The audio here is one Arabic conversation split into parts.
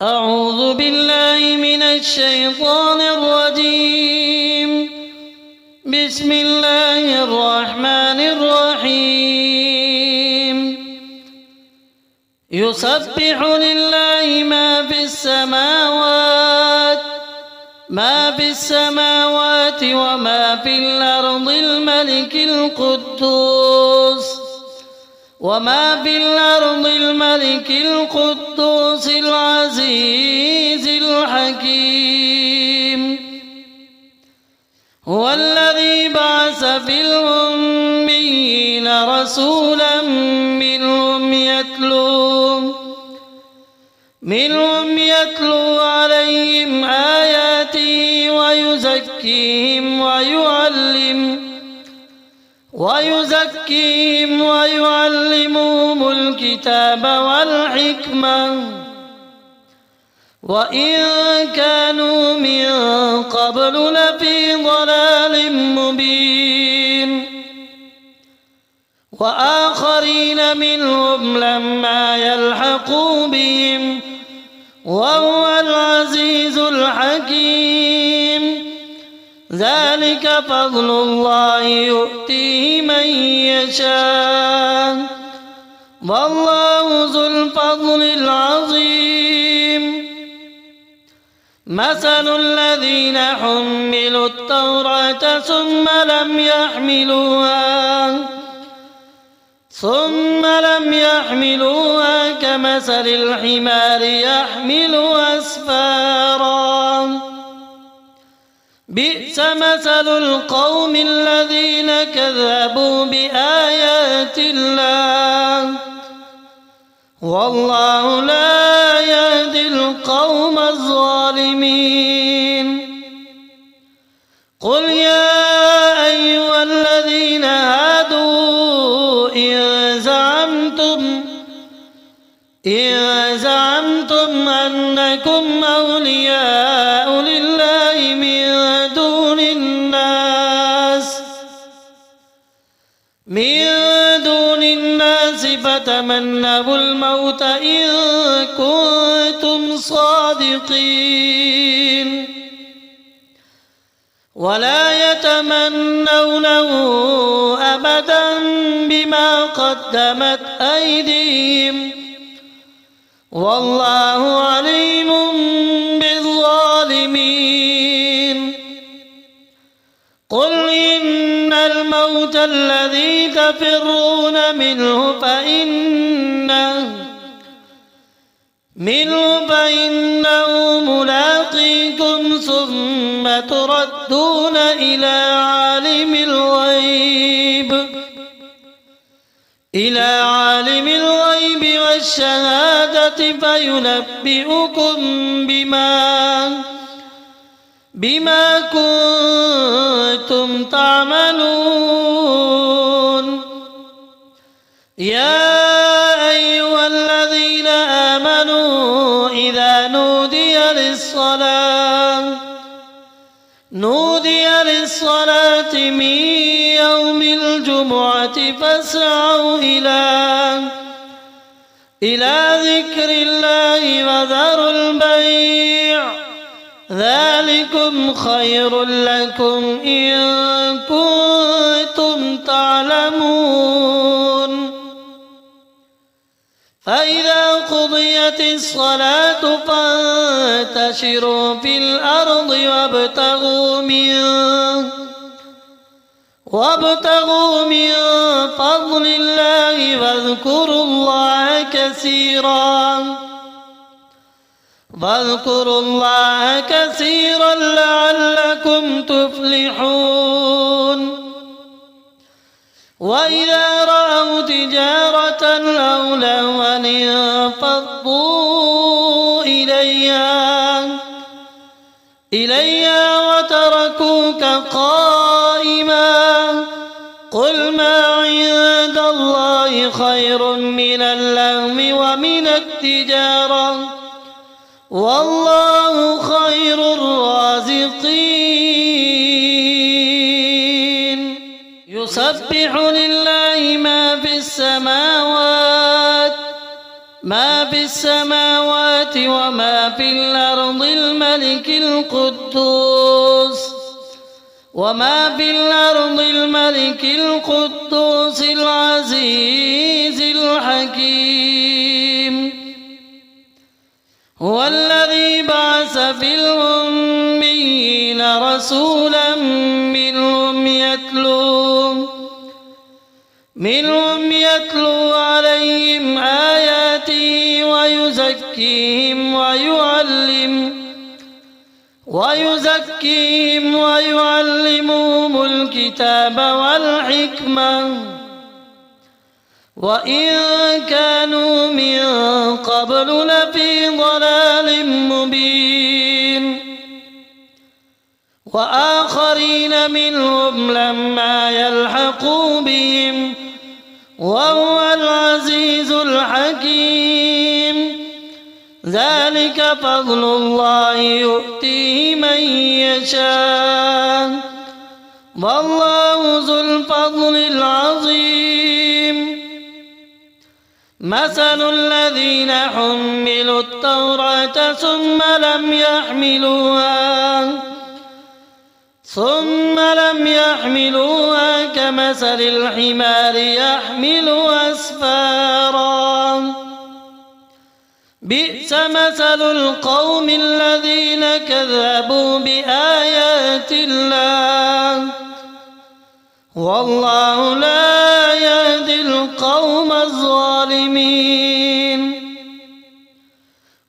أعوذ بالله من الشيطان الرجيم. بسم الله الرحمن الرحيم. يسبح لله ما في السماوات وما في الأرض الملك القدوس العزيز الحكيم. هو الذي بعث في الأميين رسولا منهم يتلو عليهم آياته ويزكيهم ويعلمهم الكتاب والحكمة وإن كانوا من قبل لفي ضلال مبين. وآخرين منهم لما يلحقوا بهم وهو العزيز الحكيم. ذلك فضل الله يؤتيه من يشاء والله ذو الفضل العظيم. مثل الذين حملوا التوراة ثم لم يحملوها كمثل الحمار يحمل أسفارا. بئس مثل القوم الذين كذبوا بآيات الله والله لا يهدي القوم الظالمين. قل يا أيها الذين هادوا إن زعمتم أنكم أولياء لله من دون الناس فتمنوا الموت إن كنتم صادقين ولا يتمنونه أبدا بما قدمت أيديهم والله عليم بالظالمين. قل إن الموت الذي تفرون منه فإنه ملاقيكم ثم تردون إلى عالم الغيب والشهادة فينبئكم بما كنتم تعملون. يا أيها الذين آمنوا إذا نودي للصلاة من يوم الجمعة فاسعوا إلى ذكر الله وذروا البيع ذلكم خير لكم إن كنتم تعلمون. فإذا قضيت الصلاة فانتشروا في الأرض وابتغوا من فضل الله واذكروا الله كثيرا لعلكم تفلحون. وإذا رأوا تجارة أو لهوا انفضوا إليها وتركوك قائما. قل ما عند الله خير من اللهو ومن التجارة والله خير الرازقين. يسبح لله ما في السماوات وما في الأرض الملك القدوس العزيز الحكيم. هو الذي بعث في الأميين رسولا منهم يتلو عليهم آياته ويزكيهم ويعلمهم الكتاب والحكمة وإن كانوا من قبل لفي ضلال مبين. وآخرين منهم لما يلحقوا بهم وهو العزيز الحكيم. ذلك فضل الله يؤتيه من يشاء والله ذو الفضل العظيم. مثل الذين حملوا التوراة ثم لم يحملوها كمثل الحمار يحمل أسفارا. بئس مثل القوم الذين كذبوا بآيات الله والله لا يهدي القوم الظالمين.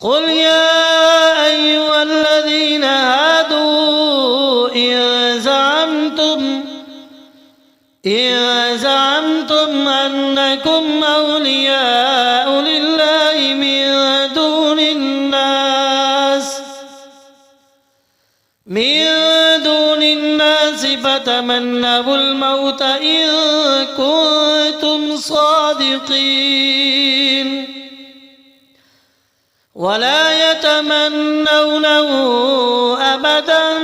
قل يا أيها الذين هادوا إن زعمتم أنكم أولياء لله من دون الناس فتمنوا الموت إن كنتم صادقين ولا يتمنونه أبدا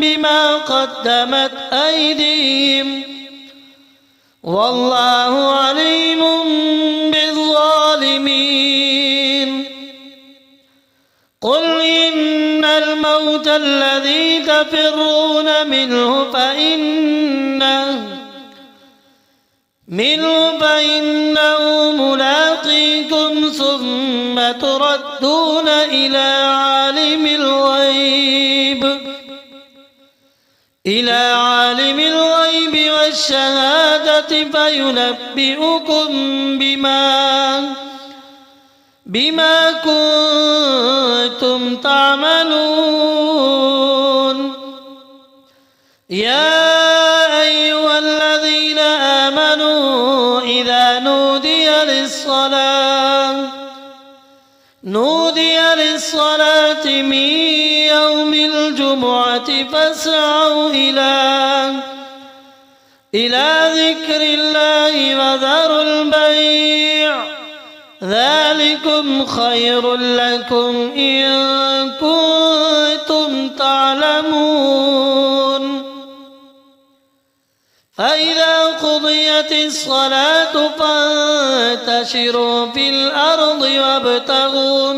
بما قدمت أيديهم والله عليم بالظالمين. قل إن الموت الذي تفرون منه فإنه ملاقيكم ثم تردون إلى عالم الغيب والشهادة فينبئكم بما كنتم تعملون. يا أيها الذين آمنوا إذا نودي للصلاة من يوم الجمعة فاسعوا إلى ذكر الله وذروا البيع ذلكم خير لكم إن كنتم تعلمون. فإذا قضيت الصلاة فانتشروا في الأرض وابتغوا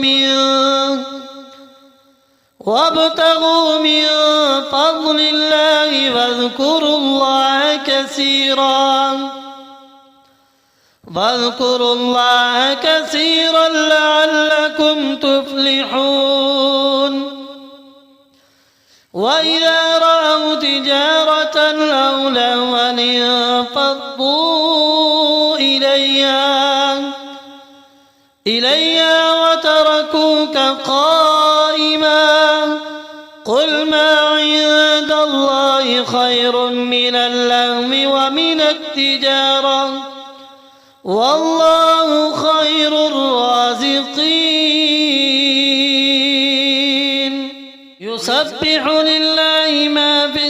من فضل الله واذكروا الله كثيرا لعلكم تفلحون. وإذا رأوا تجارة أو لهوا انفضوا إليها وتركوك قائما قل ما عند الله خير من اللهو ومن التجارة والله خير الرازقين. يسبح لله ما في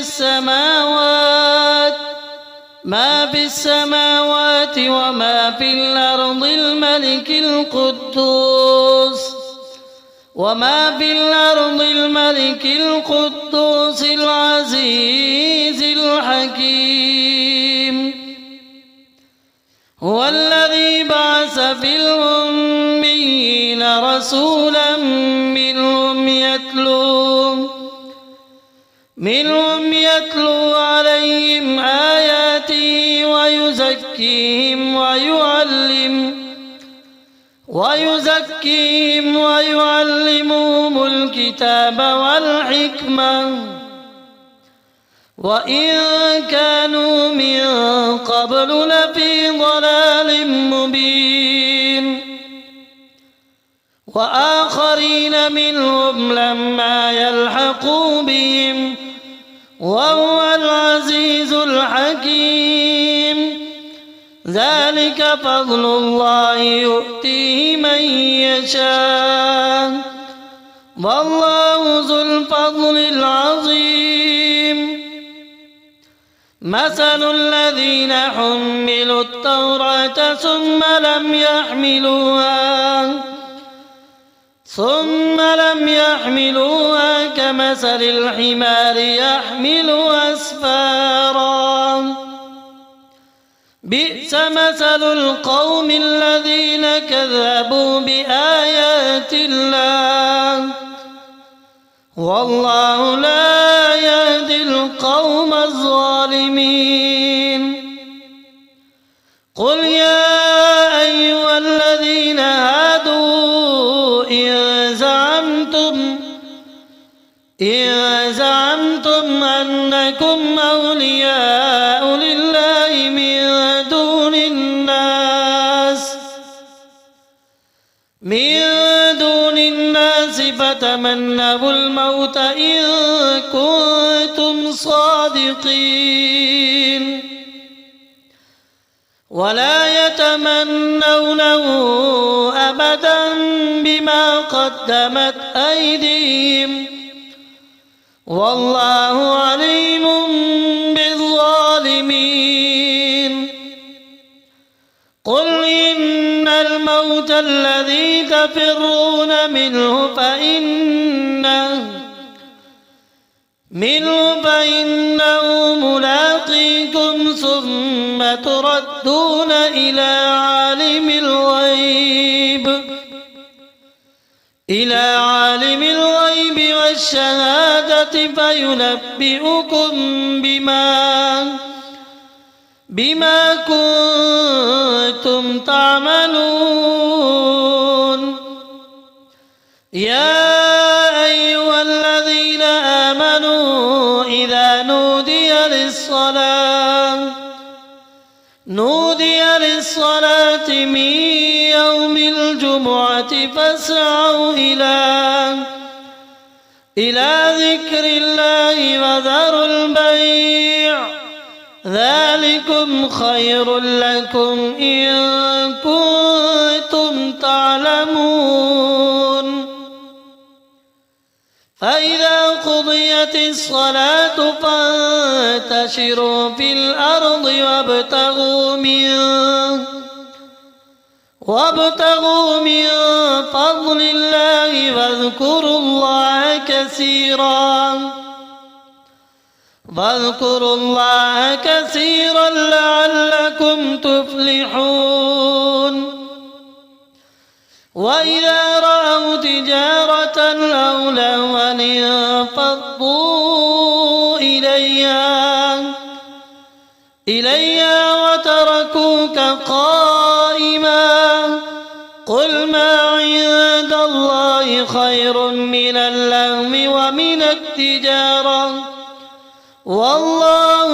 السماوات وما في الأرض الملك القدوس العزيز الحكيم. هو الذي بعث في الأميين رسولا منهم يتلو عليهم آياته ويزكيهم ويعلمهم الكتاب والحكمة وإن كانوا من قبل لفي ضلال مبين وآخرين منهم لما يلحقوا بهم وهو العزيز الحكيم ذلك فضل الله يؤتيه من يشاء والله ذو الفضل العظيم مثل الذين حملوا التوراة ثم لم يحملوها كمثل الحمار يحمل أسفارا بئس مثل القوم الذين كذبوا بآيات الله والله لا يهدي القوم الظالمين قل يا أيها الذين هادوا إن زعمتم أنكم أولياء لله من دون الناس فتمنوا الموت إن كنتم صادقين ولا يتمنونه أبدا بما قدمت أيديهم والله عليم بالظالمين قل إن الموت الذي تفرون منه فإنه ملاقيكم ثم تردون إلى عالم الغيب والشهادة فينبئكم بما كنتم تعملون يا أيها الذين آمنوا إذا نودي للصلاة من يوم الجمعة فاسعوا إلى ذكر الله وذروا البيع ذلكم خير لكم إن كنتم تعلمون فإذا قضيت الصلاة فانتشروا في الأرض وابتغوا من فضل الله واذكروا الله كثيرا لعلكم تفلحون وإذا رأوا تجارة أو لهوا انفضوا إليها وتركوك قائما قل ما عند الله خير من اللهو ومن التجارة والله